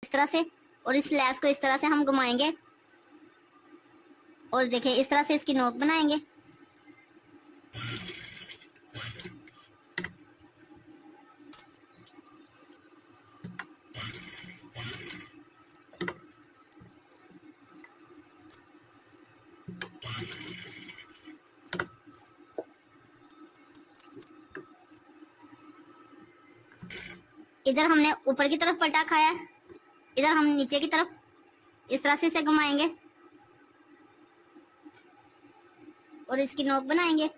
इस तरह से, और इस लैस को इस तरह से हम घुमाएंगे और देखें इस तरह से इसकी नोक बनाएंगे। इधर हमने ऊपर की तरफ पलटा खाया, इधर हम नीचे की तरफ इस तरह से इसे घुमाएंगे और इसकी नोक बनाएंगे।